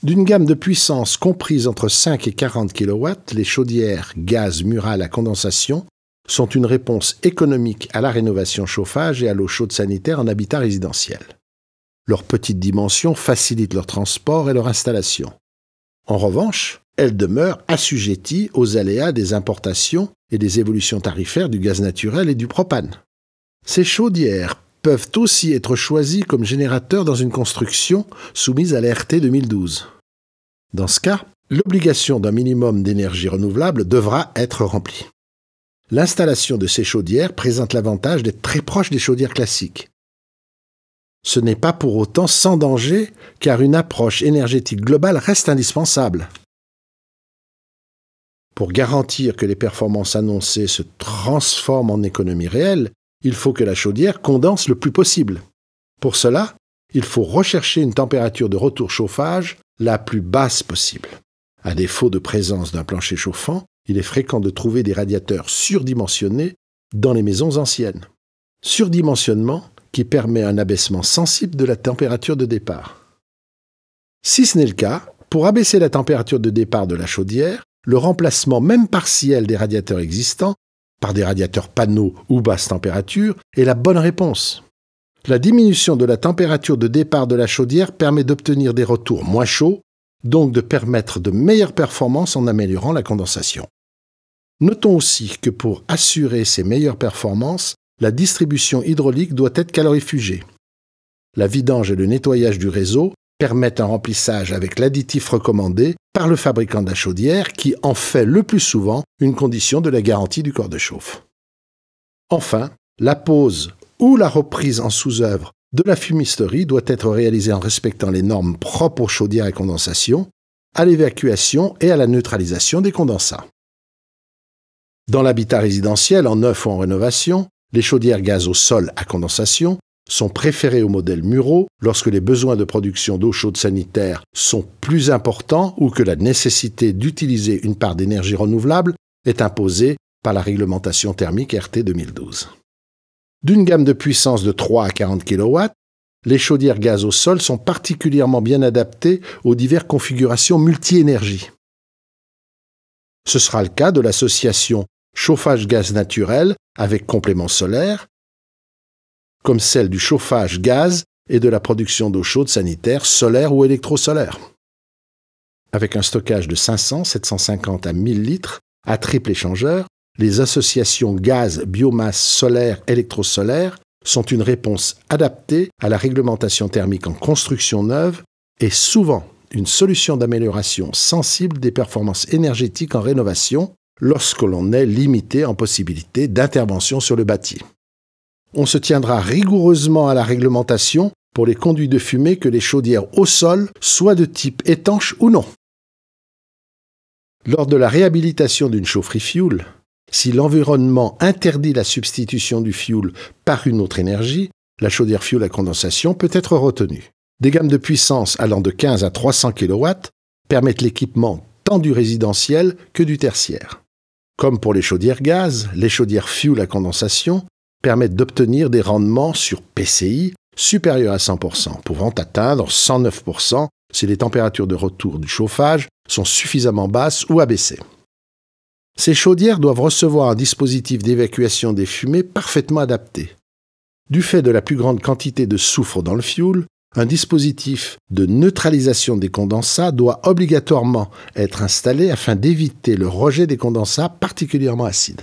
D'une gamme de puissance comprise entre 5 et 40 kW, les chaudières gaz murales à condensation sont une réponse économique à la rénovation chauffage et à l'eau chaude sanitaire en habitat résidentiel. Leur petite dimension facilite leur transport et leur installation. En revanche, elles demeurent assujetties aux aléas des importations et des évolutions tarifaires du gaz naturel et du propane. Ces chaudières peuvent aussi être choisies comme générateurs dans une construction soumise à l'ART 2012. Dans ce cas, l'obligation d'un minimum d'énergie renouvelable devra être remplie. L'installation de ces chaudières présente l'avantage d'être très proche des chaudières classiques. Ce n'est pas pour autant sans danger, car une approche énergétique globale reste indispensable. Pour garantir que les performances annoncées se transforment en économie réelle, il faut que la chaudière condense le plus possible. Pour cela, il faut rechercher une température de retour chauffage la plus basse possible. À défaut de présence d'un plancher chauffant, il est fréquent de trouver des radiateurs surdimensionnés dans les maisons anciennes. Surdimensionnement qui permet un abaissement sensible de la température de départ. Si ce n'est le cas, pour abaisser la température de départ de la chaudière, le remplacement même partiel des radiateurs existants par des radiateurs panneaux ou basse température est la bonne réponse. La diminution de la température de départ de la chaudière permet d'obtenir des retours moins chauds, donc de permettre de meilleures performances en améliorant la condensation. Notons aussi que pour assurer ces meilleures performances, la distribution hydraulique doit être calorifugée. La vidange et le nettoyage du réseau permettent un remplissage avec l'additif recommandé par le fabricant de la chaudière qui en fait le plus souvent une condition de la garantie du corps de chauffe. Enfin, la pose ou la reprise en sous-œuvre de la fumisterie doit être réalisée en respectant les normes propres aux chaudières à condensation, à l'évacuation et à la neutralisation des condensats. Dans l'habitat résidentiel, en neuf ou en rénovation, les chaudières gaz au sol à condensation sont préférées au modèle Murau lorsque les besoins de production d'eau chaude sanitaire sont plus importants ou que la nécessité d'utiliser une part d'énergie renouvelable est imposée par la réglementation thermique RT 2012. D'une gamme de puissance de 3 à 40 kW, les chaudières gaz au sol sont particulièrement bien adaptées aux diverses configurations multi-énergie. Ce sera le cas de l'association chauffage gaz naturel avec complément solaire, comme celle du chauffage gaz et de la production d'eau chaude sanitaire solaire ou électrosolaire. Avec un stockage de 500, 750 à 1000 litres à triple échangeur, les associations gaz, biomasse, solaire, électrosolaire sont une réponse adaptée à la réglementation thermique en construction neuve et souvent une solution d'amélioration sensible des performances énergétiques en rénovation lorsque l'on est limité en possibilité d'intervention sur le bâti. On se tiendra rigoureusement à la réglementation pour les conduits de fumée que les chaudières au sol soient de type étanche ou non. Lors de la réhabilitation d'une chaufferie fioul, si l'environnement interdit la substitution du fioul par une autre énergie, la chaudière fioul à condensation peut être retenue. Des gammes de puissance allant de 15 à 300 kW permettent l'équipement tant du résidentiel que du tertiaire. Comme pour les chaudières gaz, les chaudières fioul à condensation permettent d'obtenir des rendements sur PCI supérieurs à 100%, pouvant atteindre 109% si les températures de retour du chauffage sont suffisamment basses ou abaissées. Ces chaudières doivent recevoir un dispositif d'évacuation des fumées parfaitement adapté. Du fait de la plus grande quantité de soufre dans le fioul, un dispositif de neutralisation des condensats doit obligatoirement être installé afin d'éviter le rejet des condensats particulièrement acides.